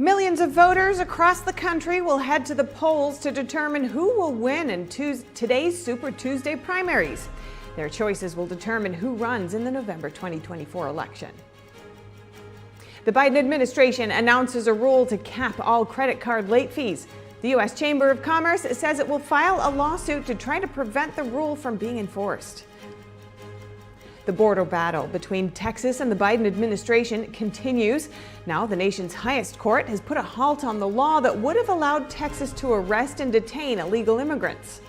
Millions of voters across the country will head to the polls to determine who will win in today's Super Tuesday primaries. Their choices will determine who runs in the November 2024 election. The Biden administration announces a rule to cap all credit card late fees. The U.S. Chamber of Commerce says it will file a lawsuit to try to prevent the rule from being enforced. The border battle between Texas and the Biden administration continues. Now, the nation's highest court has put a halt on the law that would have allowed Texas to arrest and detain illegal immigrants.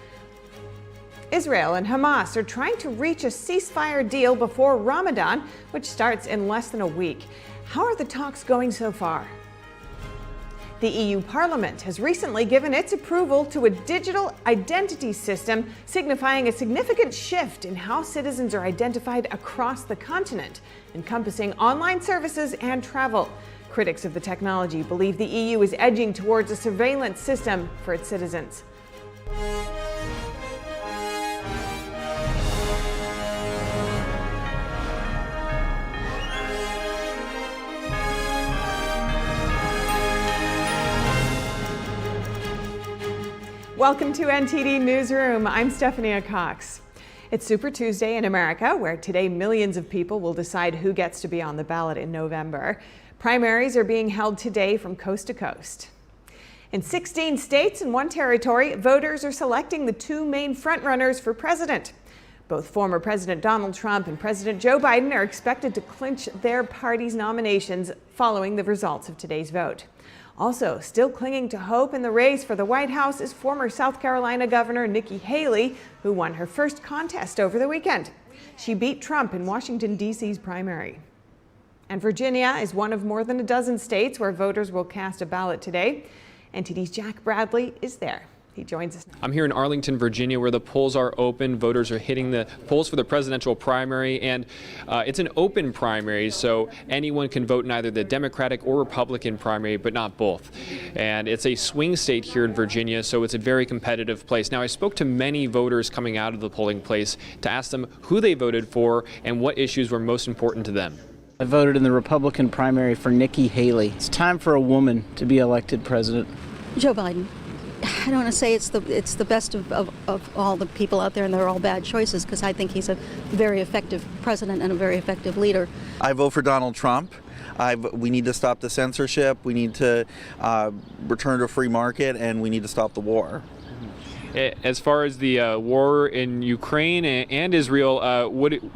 Israel and Hamas are trying to reach a ceasefire deal before Ramadan, which starts in less than a week. How are the talks going so far? The EU Parliament has recently given its approval to a digital identity system, signifying a significant shift in how citizens are identified across the continent, encompassing online services and travel. Critics of the technology believe the EU is edging towards a surveillance system for its citizens. Welcome to NTD Newsroom. I'm Stephanie Cox. It's Super Tuesday in America, where today millions of people will decide who gets to be on the ballot in November. Primaries are being held today from coast to coast. In 16 states and one territory, voters are selecting the two main frontrunners for president. Both former President Donald Trump and President Joe Biden are expected to clinch their party's nominations following the results of today's vote. Also, still clinging to hope in the race for the White House is former South Carolina Governor Nikki Haley, who won her first contest over the weekend. She beat Trump in Washington, D.C.'s primary. And Virginia is one of more than a dozen states where voters will cast a ballot today. NTD's Jack Bradley is there. He joins us now. I'm here in Arlington, Virginia, where the polls are open. Voters are hitting the polls for the presidential primary, and it's an open primary, so anyone can vote in either the Democratic or Republican primary, but not both. And it's a swing state here in Virginia, so it's a very competitive place. Now, I spoke to many voters coming out of the polling place to ask them who they voted for and what issues were most important to them. I voted in the Republican primary for Nikki Haley. It's time for a woman to be elected president. Joe Biden. I don't want to say it's the best of all the people out there and they're all bad choices, because I think he's a very effective president and a very effective leader. I vote for Donald Trump. We need to stop the censorship, we need to return to a free market, and we need to stop the war. As far as the war in Ukraine and Israel,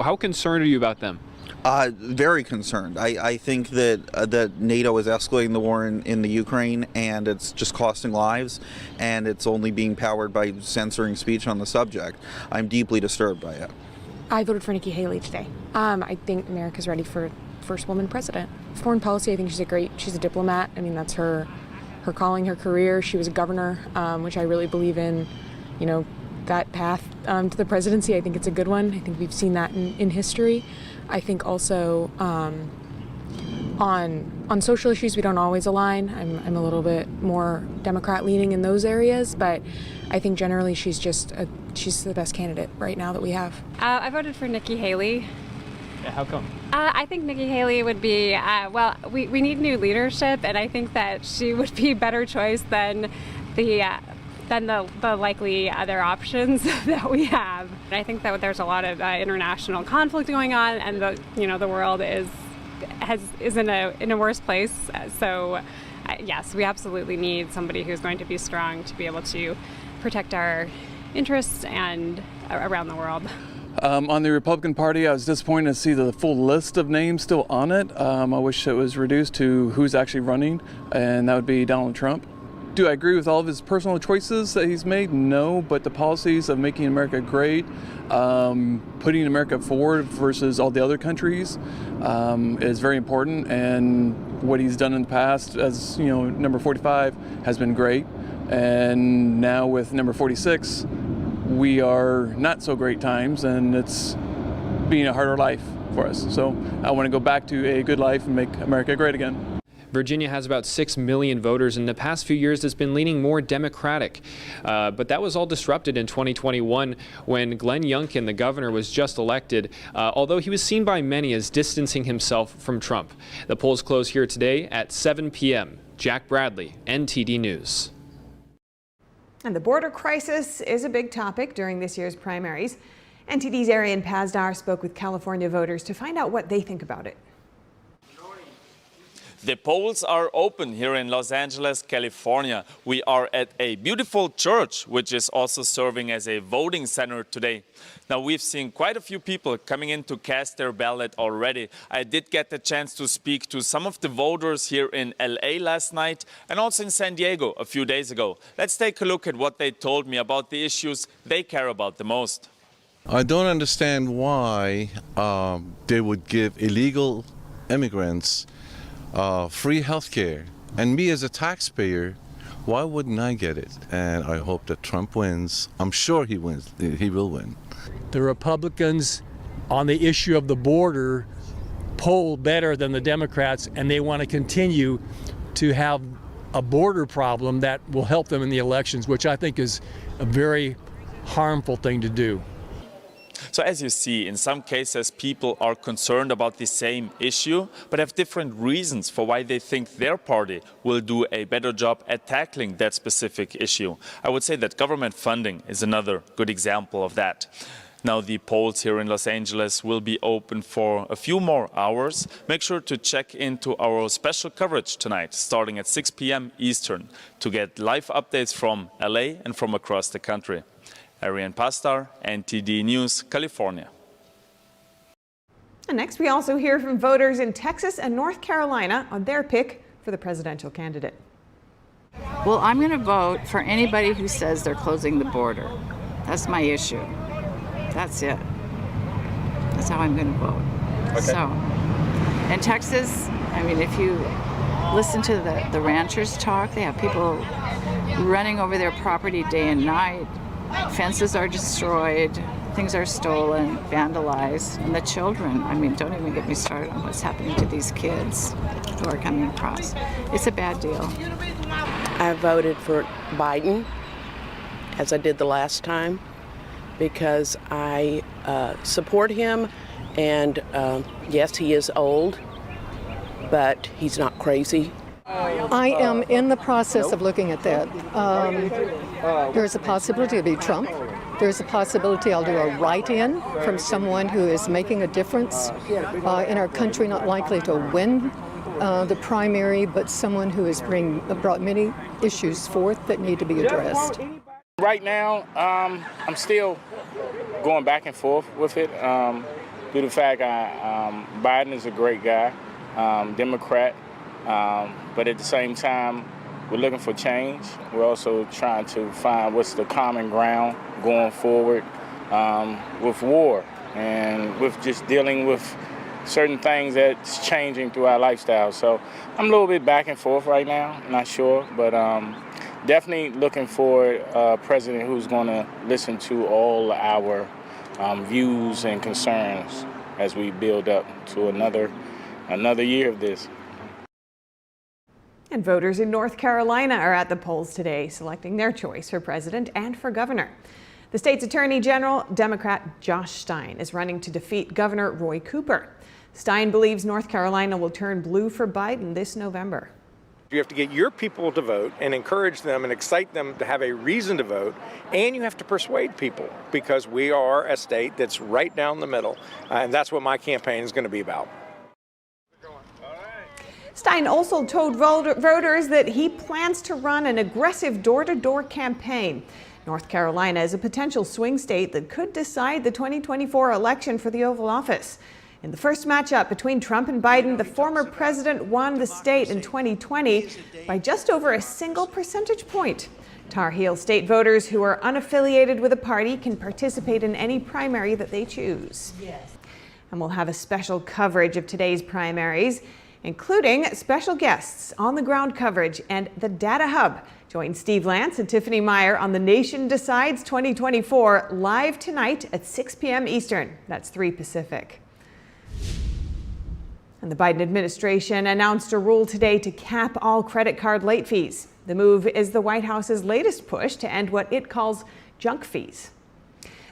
how concerned are you about them? Very concerned. I think that NATO is escalating the war in the Ukraine, and it's just costing lives, and it's only being powered by censoring speech on the subject. I'm deeply disturbed by it. I voted for Nikki Haley today. I think America's ready for first woman president. Foreign policy, I think she's a diplomat. I mean, that's her calling, her career. She was a governor, which I really believe in. You know, that path to the presidency, I think it's a good one. I think we've seen that in history. I think also on social issues we don't always align. I'm a little bit more Democrat leaning in those areas, but I think generally she's the best candidate right now that we have. I voted for Nikki Haley. Yeah, how come? I think Nikki Haley would be, we need new leadership, and I think that she would be a better choice than the likely other options that we have. I think that there's a lot of international conflict going on, and the world is in a worse place. So yes, we absolutely need somebody who's going to be strong to be able to protect our interests and around the world. On the Republican Party, I was disappointed to see the full list of names still on it. I wish it was reduced to who's actually running, and that would be Donald Trump. Do I agree with all of his personal choices that he's made? No, but the policies of making America great, putting America forward versus all the other countries is very important, and what he's done in the past, as you know, number 45 has been great, and now with number 46, we are not so great times, and it's being a harder life for us. So I want to go back to a good life and make America great again. Virginia has about 6 million voters. In the past few years, it's been leaning more Democratic. But that was all disrupted in 2021 when Glenn Youngkin, the governor, was just elected, although he was seen by many as distancing himself from Trump. The polls close here today at 7 p.m. Jack Bradley, NTD News. And the border crisis is a big topic during this year's primaries. NTD's Arian Pazdar spoke with California voters to find out what they think about it. The polls are open here in Los Angeles, California. We are at a beautiful church, which is also serving as a voting center today. Now, we've seen quite a few people coming in to cast their ballot already. I did get the chance to speak to some of the voters here in LA last night and also in San Diego a few days ago. Let's take a look at what they told me about the issues they care about the most. I don't understand why they would give illegal immigrants free health care. And me as a taxpayer, why wouldn't I get it? And I hope that Trump wins. I'm sure he wins. He will win. The Republicans on the issue of the border poll better than the Democrats, and they want to continue to have a border problem that will help them in the elections, which I think is a very harmful thing to do. So as you see, in some cases, people are concerned about the same issue, but have different reasons for why they think their party will do a better job at tackling that specific issue. I would say that government funding is another good example of that. Now, the polls here in Los Angeles will be open for a few more hours. Make sure to check into our special coverage tonight, starting at 6 p.m. Eastern, to get live updates from LA and from across the country. Arian Pazdar, NTD News, California. And next, we also hear from voters in Texas and North Carolina on their pick for the presidential candidate. Well, I'm going to vote for anybody who says they're closing the border. That's my issue. That's it. That's how I'm going to vote. Okay. So, in Texas, I mean, if you listen to the ranchers talk, they have people running over their property day and night. Fences are destroyed, things are stolen, vandalized, and the children, I mean, don't even get me started on what's happening to these kids who are coming across. It's a bad deal. I voted for Biden, as I did the last time, because I support him, and yes, he is old, but he's not crazy. I am in the process of looking at that. There's a possibility it'll be Trump. There's a possibility I'll do a write-in from someone who is making a difference in our country, not likely to win the primary, but someone who has brought many issues forth that need to be addressed. Right now, I'm still going back and forth with it due to the fact Biden is a great guy, Democrat. But at the same time, we're looking for change. We're also trying to find what's the common ground going forward with war and with just dealing with certain things that's changing through our lifestyle. So I'm a little bit back and forth right now, not sure, but definitely looking for a president who's going to listen to all our views and concerns as we build up to another year of this. And voters in North Carolina are at the polls today, selecting their choice for president and for governor. The state's Attorney General, Democrat Josh Stein, is running to defeat Governor Roy Cooper. Stein believes North Carolina will turn blue for Biden this November. You have to get your people to vote and encourage them and excite them to have a reason to vote, and you have to persuade people, because we are a state that's right down the middle, and that's what my campaign is going to be about. Stein also told voters that he plans to run an aggressive door-to-door campaign. North Carolina is a potential swing state that could decide the 2024 election for the Oval Office. In the first matchup between Trump and Biden, the former president won the state in 2020 by just over a single percentage point. Tar Heel state voters who are unaffiliated with a party can participate in any primary that they choose. And we'll have a special coverage of today's primaries, including special guests, on-the-ground coverage, and the Data Hub. Join Steve Lance and Tiffany Meyer on The Nation Decides 2024 live tonight at 6 p.m. Eastern. That's 3 Pacific. And the Biden administration announced a rule today to cap all credit card late fees. The move is the White House's latest push to end what it calls junk fees.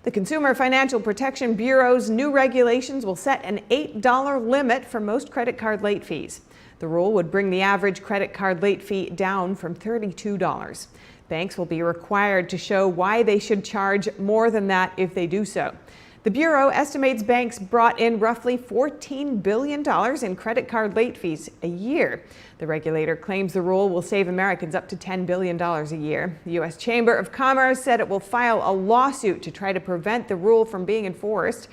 The Consumer Financial Protection Bureau's new regulations will set an $8 limit for most credit card late fees. The rule would bring the average credit card late fee down from $32. Banks will be required to show why they should charge more than that if they do so. The Bureau estimates banks brought in roughly $14 billion in credit card late fees a year. The regulator claims the rule will save Americans up to $10 billion a year. The U.S. Chamber of Commerce said it will file a lawsuit to try to prevent the rule from being enforced.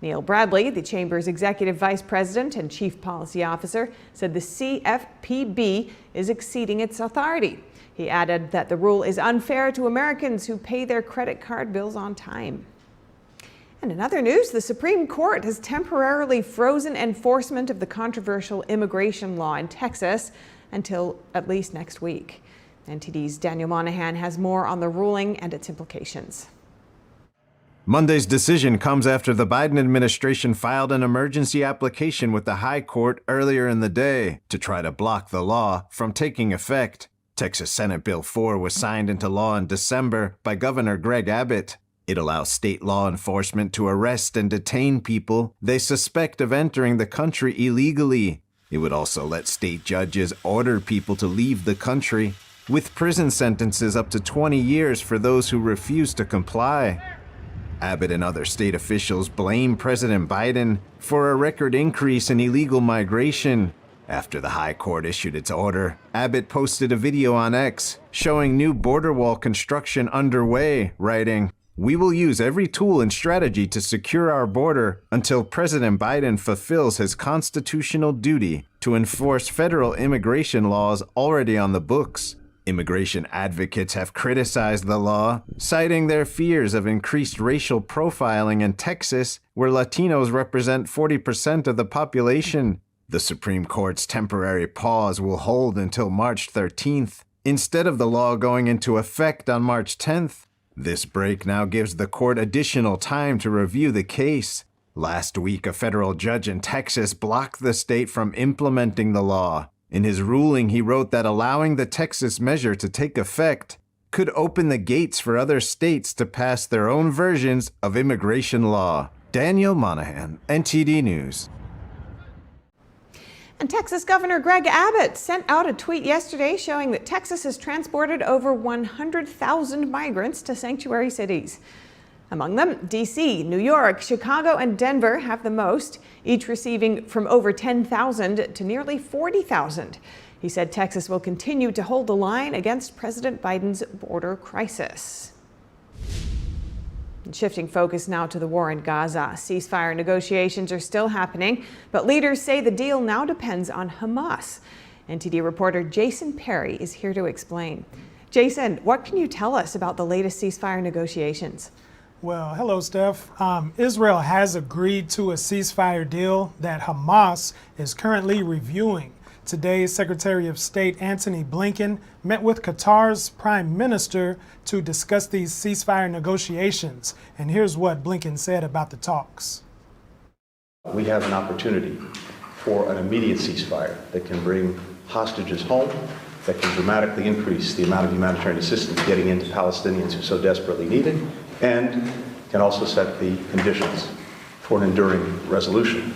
Neil Bradley, the Chamber's executive vice president and chief policy officer, said the CFPB is exceeding its authority. He added that the rule is unfair to Americans who pay their credit card bills on time. And in other news, the Supreme Court has temporarily frozen enforcement of the controversial immigration law in Texas until at least next week. NTD's Daniel Monahan has more on the ruling and its implications. Monday's decision comes after the Biden administration filed an emergency application with the High Court earlier in the day to try to block the law from taking effect. Texas Senate Bill 4 was signed into law in December by Governor Greg Abbott. It allows state law enforcement to arrest and detain people they suspect of entering the country illegally. It would also let state judges order people to leave the country, with prison sentences up to 20 years for those who refuse to comply. Abbott and other state officials blame President Biden for a record increase in illegal migration. After the High Court issued its order, Abbott posted a video on X showing new border wall construction underway, writing, "We will use every tool and strategy to secure our border until President Biden fulfills his constitutional duty to enforce federal immigration laws already on the books." Immigration advocates have criticized the law, citing their fears of increased racial profiling in Texas, where Latinos represent 40% of the population. The Supreme Court's temporary pause will hold until March 13th, instead of the law going into effect on March 10th. This break now gives the court additional time to review the case. Last week, a federal judge in Texas blocked the state from implementing the law. In his ruling, he wrote that allowing the Texas measure to take effect could open the gates for other states to pass their own versions of immigration law. Daniel Monahan, NTD News. And Texas Governor Greg Abbott sent out a tweet yesterday showing that Texas has transported over 100,000 migrants to sanctuary cities. Among them, D.C., New York, Chicago, and Denver have the most, each receiving from over 10,000 to nearly 40,000. He said Texas will continue to hold the line against President Biden's border crisis. And shifting focus now to the war in Gaza. Ceasefire negotiations are still happening, but leaders say the deal now depends on Hamas. NTD reporter Jason Perry is here to explain. Jason, what can you tell us about the latest ceasefire negotiations? Well, hello, Steph. Israel has agreed to a ceasefire deal that Hamas is currently reviewing. Today, Secretary of State Antony Blinken met with Qatar's Prime Minister to discuss these ceasefire negotiations. And here's what Blinken said about the talks. We have an opportunity for an immediate ceasefire that can bring hostages home, that can dramatically increase the amount of humanitarian assistance getting into Palestinians who so desperately need it, and can also set the conditions for an enduring resolution.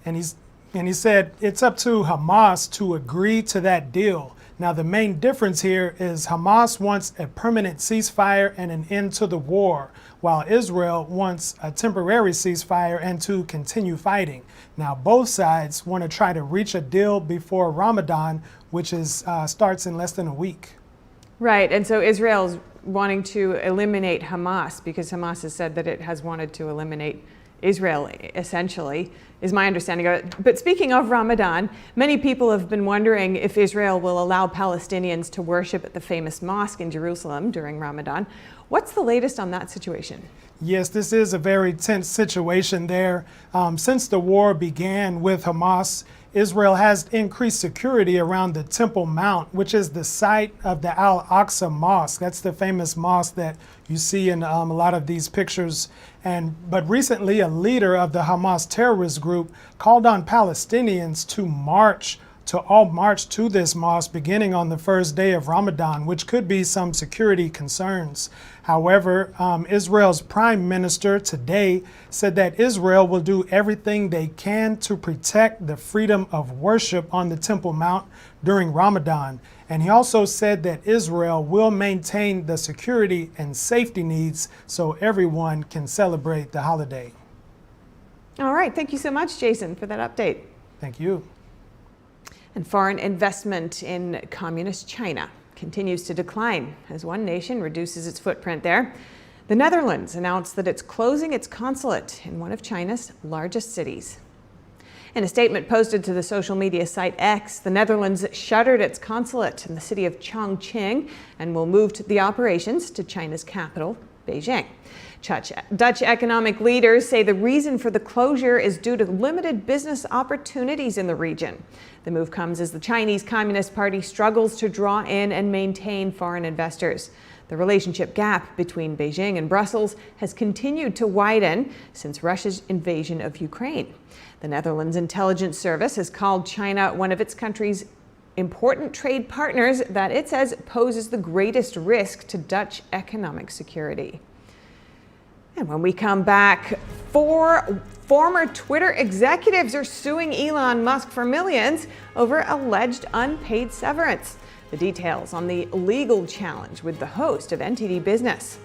And he said it's up to Hamas to agree to that deal. Now, the main difference here is Hamas wants a permanent ceasefire and an end to the war, while Israel wants a temporary ceasefire and to continue fighting. Now, both sides want to try to reach a deal before Ramadan, which starts in less than a week. Right, and so Israel's wanting to eliminate Hamas because Hamas has said that it has wanted to eliminate Israel, essentially, is my understanding of it. But speaking of Ramadan, many people have been wondering if Israel will allow Palestinians to worship at the famous mosque in Jerusalem during Ramadan. What's the latest on that situation? Yes, this is a very tense situation there. Since the war began with Hamas, Israel has increased security around the Temple Mount, which is the site of the Al-Aqsa Mosque. That's the famous mosque that you see in a lot of these pictures. But recently, a leader of the Hamas terrorist group called on Palestinians to march to all march to this mosque beginning on the first day of Ramadan, which could be some security concerns. However, Israel's prime minister today said that Israel will do everything they can to protect the freedom of worship on the Temple Mount during Ramadan. And he also said that Israel will maintain the security and safety needs so everyone can celebrate the holiday. All right, thank you so much, Jason, for that update. Thank you. And foreign investment in communist China continues to decline as one nation reduces its footprint there. The Netherlands announced that it's closing its consulate in one of China's largest cities. In a statement posted to the social media site X, the Netherlands shuttered its consulate in the city of Chongqing and will move the operations to China's capital, Beijing. Dutch economic leaders say the reason for the closure is due to limited business opportunities in the region. The move comes as the Chinese Communist Party struggles to draw in and maintain foreign investors. The relationship gap between Beijing and Brussels has continued to widen since Russia's invasion of Ukraine. The Netherlands Intelligence Service has called China one of its country's important trade partners that it says poses the greatest risk to Dutch economic security. And when we come back, 4 former Twitter executives are suing Elon Musk for millions over alleged unpaid severance. The details on the legal challenge with the host of NTD Business.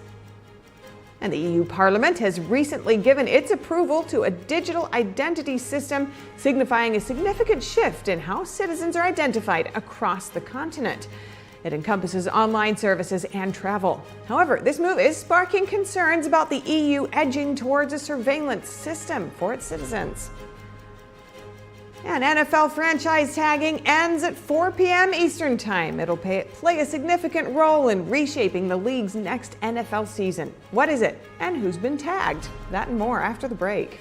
And the EU Parliament has recently given its approval to a digital identity system signifying a significant shift in how citizens are identified across the continent. It encompasses online services and travel. However, this move is sparking concerns about the EU edging towards a surveillance system for its citizens. And NFL franchise tagging ends at 4 p.m. Eastern Time. It'll play a significant role in reshaping the league's next NFL season. What is it, and who's been tagged? That and more after the break.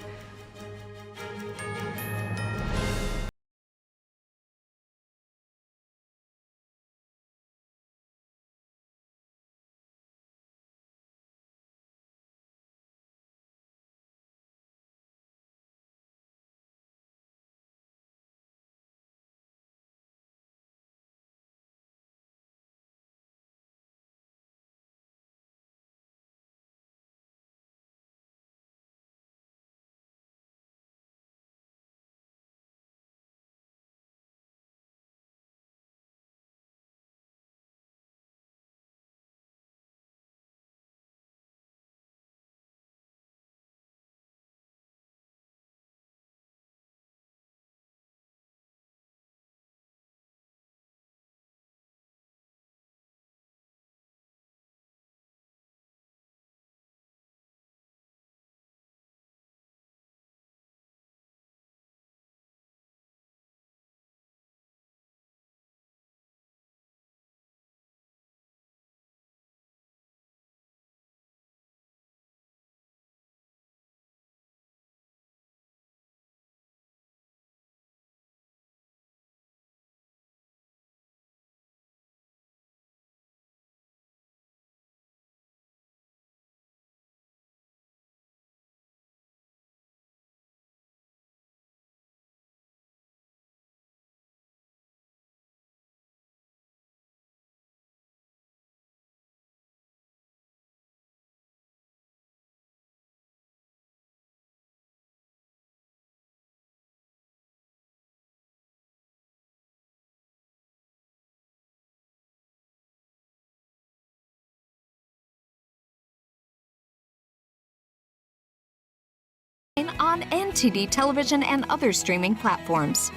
On NTD television and other streaming platforms.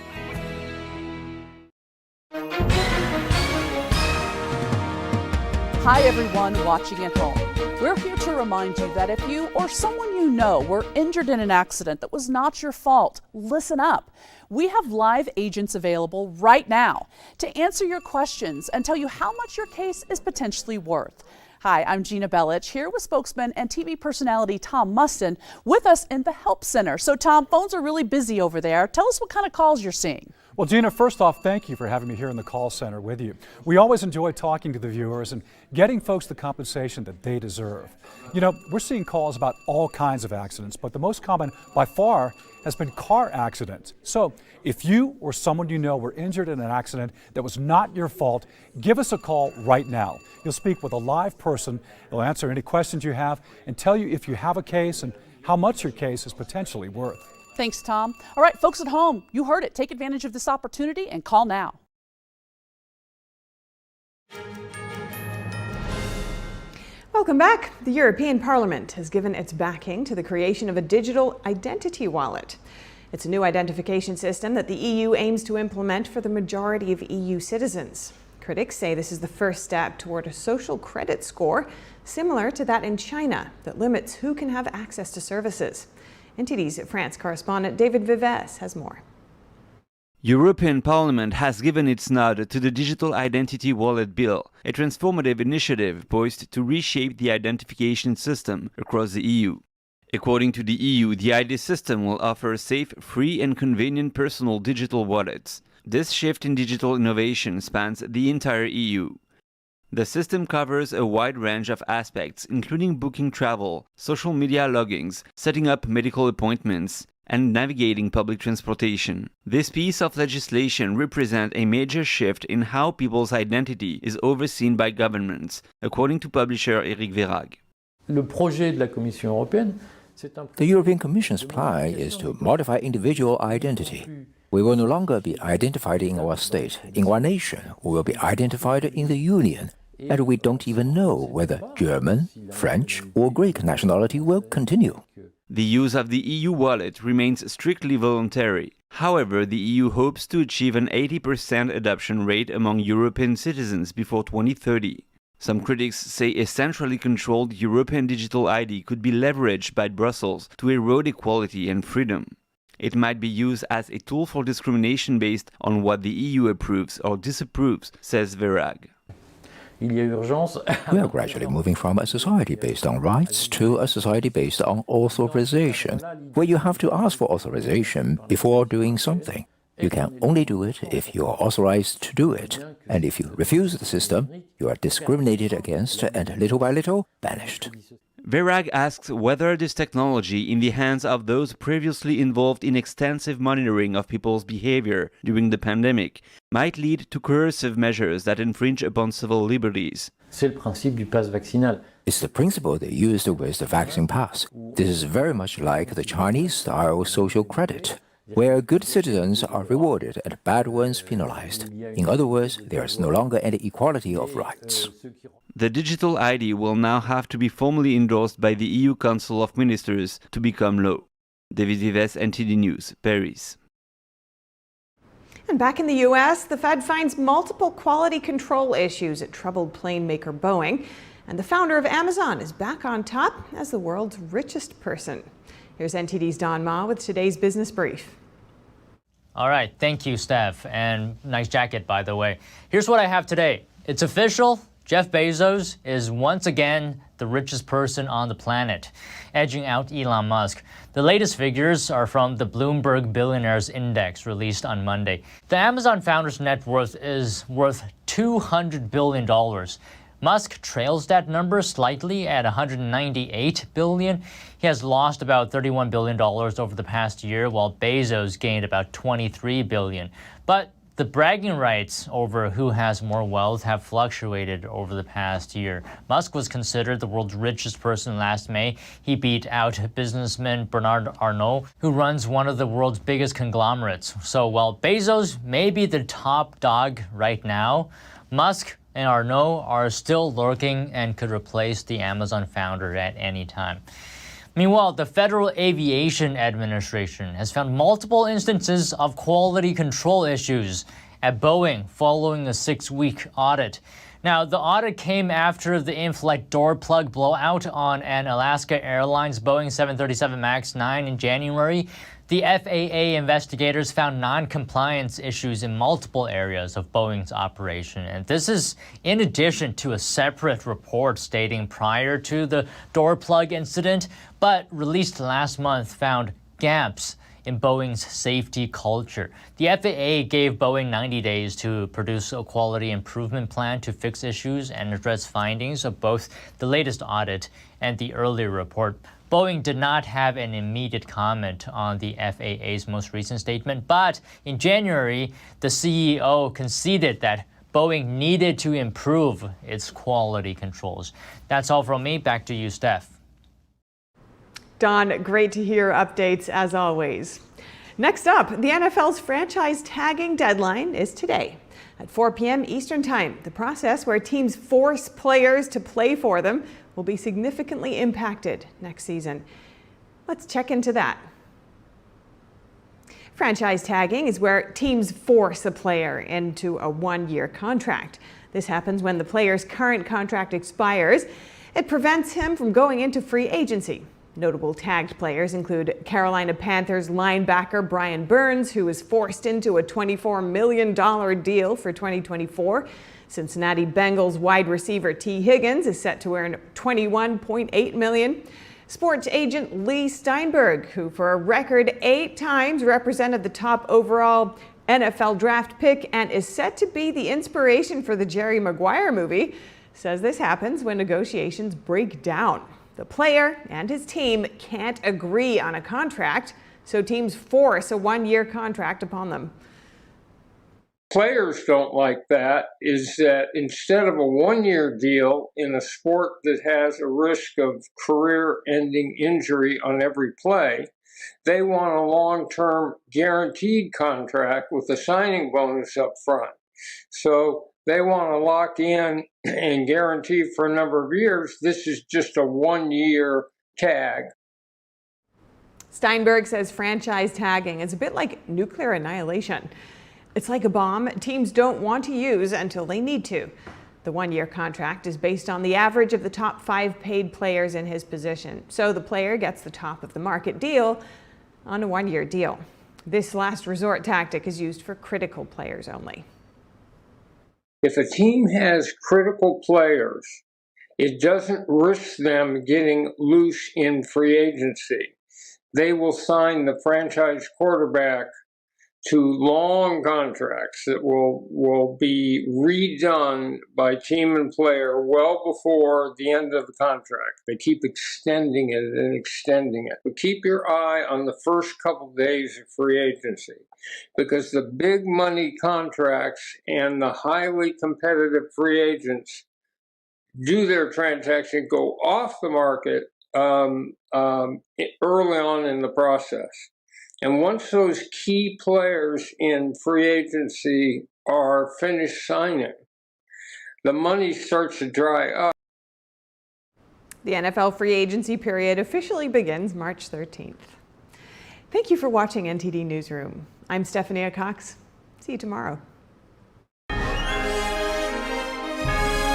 Hi everyone watching at home. We're here to remind you that if you or someone you know were injured in an accident that was not your fault, listen up. We have live agents available right now to answer your questions and tell you how much your case is potentially worth. Hi, I'm Gina Bellich, here with spokesman and TV personality Tom Mustin with us in the Help Center. So Tom, phones are really busy over there. Tell us what kind of calls you're seeing. Well, Gina, first off, thank you for having me here in the call center with you. We always enjoy talking to the viewers and getting folks the compensation that they deserve. You know, we're seeing calls about all kinds of accidents, but the most common by far has been car accidents. So if you or someone you know were injured in an accident that was not your fault, give us a call right now. You'll speak with a live person. They'll answer any questions you have and tell you if you have a case and how much your case is potentially worth. Thanks, Tom. All right, folks at home, you heard it. Take advantage of this opportunity and call now. Welcome back. The European Parliament has given its backing to the creation of a digital identity wallet. It's a new identification system that the EU aims to implement for the majority of EU citizens. Critics say this is the first step toward a social credit score similar to that in China that limits who can have access to services. NTD's France correspondent David Vives has more. European Parliament has given its nod to the Digital Identity Wallet Bill, a transformative initiative poised to reshape the identification system across the EU. According to the EU, the ID system will offer safe, free and convenient personal digital wallets. This shift in digital innovation spans the entire EU. The system covers a wide range of aspects, including booking travel, social media logins, setting up medical appointments, and navigating public transportation. This piece of legislation represents a major shift in how people's identity is overseen by governments, according to publisher Eric Verag. The European Commission's plan is to modify individual identity. We will no longer be identified in our state, in our nation. We will be identified in the Union. And we don't even know whether German, French, or Greek nationality will continue. The use of the EU wallet remains strictly voluntary. However, the EU hopes to achieve an 80% adoption rate among European citizens before 2030. Some critics say a centrally controlled European digital ID could be leveraged by Brussels to erode equality and freedom. It might be used as a tool for discrimination based on what the EU approves or disapproves, says Verag. We are gradually moving from a society based on rights to a society based on authorization, where you have to ask for authorization before doing something. You can only do it if you are authorized to do it. And if you refuse the system, you are discriminated against and little by little banished. Verag asks whether this technology in the hands of those previously involved in extensive monitoring of people's behavior during the pandemic might lead to coercive measures that infringe upon civil liberties. It's the principle they used with the vaccine pass. This is very much like the Chinese-style social credit, where good citizens are rewarded and bad ones penalized. In other words, there is no longer any equality of rights. The digital ID will now have to be formally endorsed by the EU Council of Ministers to become law. David Vives, NTD News, Paris. And back in the U.S., the Fed finds multiple quality control issues at troubled plane maker Boeing. And the founder of Amazon is back on top as the world's richest person. Here's NTD's Don Ma with today's business brief. All right, thank you, Steph, and nice jacket, by the way. Here's what I have today. It's official. Jeff Bezos is once again the richest person on the planet, edging out Elon Musk. The latest figures are from the Bloomberg Billionaires Index released on Monday. The Amazon founder's net worth is worth $200 billion. Musk trails that number slightly at $198 billion. He has lost about $31 billion over the past year, while Bezos gained about $23 billion. But the bragging rights over who has more wealth have fluctuated over the past year. Musk was considered the world's richest person last May. He beat out businessman Bernard Arnault, who runs one of the world's biggest conglomerates. So while Bezos may be the top dog right now, Musk and Arnault are still lurking and could replace the Amazon founder at any time. Meanwhile, the Federal Aviation Administration has found multiple instances of quality control issues at Boeing following a 6-week audit. Now, the audit came after the in-flight door plug blowout on an Alaska Airlines Boeing 737 MAX 9 in January. The FAA investigators found non-compliance issues in multiple areas of Boeing's operation. And this is in addition to a separate report stating prior to the door plug incident, but released last month found gaps in Boeing's safety culture. The FAA gave Boeing 90 days to produce a quality improvement plan to fix issues and address findings of both the latest audit and the earlier report. Boeing did not have an immediate comment on the FAA's most recent statement, but in January, the CEO conceded that Boeing needed to improve its quality controls. That's all from me. Back to you, Steph. Don, great to hear updates as always. Next up, the NFL's franchise tagging deadline is today at 4 p.m. Eastern Time. The process where teams force players to play for them will be significantly impacted next season. Let's check into that. Franchise tagging is where teams force a player into a one-year contract. This happens when the player's current contract expires. It prevents him from going into free agency. Notable tagged players include Carolina Panthers linebacker Brian Burns, who was forced into a $24 million deal for 2024. Cincinnati Bengals wide receiver T. Higgins is set to earn $21.8 million. Sports agent Lee Steinberg, who for a record 8 times represented the top overall NFL draft pick and is set to be the inspiration for the Jerry Maguire movie, says this happens when negotiations break down. The player and his team can't agree on a contract, so teams force a one-year contract upon them. Players don't like that, is that instead of a one-year deal in a sport that has a risk of career-ending injury on every play, they want a long-term guaranteed contract with a signing bonus up front. So they want to lock in and guarantee for a number of years. This is just a one-year tag. Steinberg says franchise tagging is a bit like nuclear annihilation. It's like a bomb teams don't want to use until they need to. The one-year contract is based on the average of the top 5 paid players in his position. So the player gets the top of the market deal on a one-year deal. This last resort tactic is used for critical players only. If a team has critical players, it doesn't risk them getting loose in free agency. They will sign the franchise quarterback to long contracts that will be redone by team and player well before the end of the contract. They keep extending it and extending it. But keep your eye on the first couple days of free agency, because the big money contracts and the highly competitive free agents do their transaction, go off the market early on in the process. And once those key players in free agency are finished signing, the money starts to dry up. The NFL free agency period officially begins March 13th. Thank you for watching NTD Newsroom. I'm Stephanie Cox. See you tomorrow.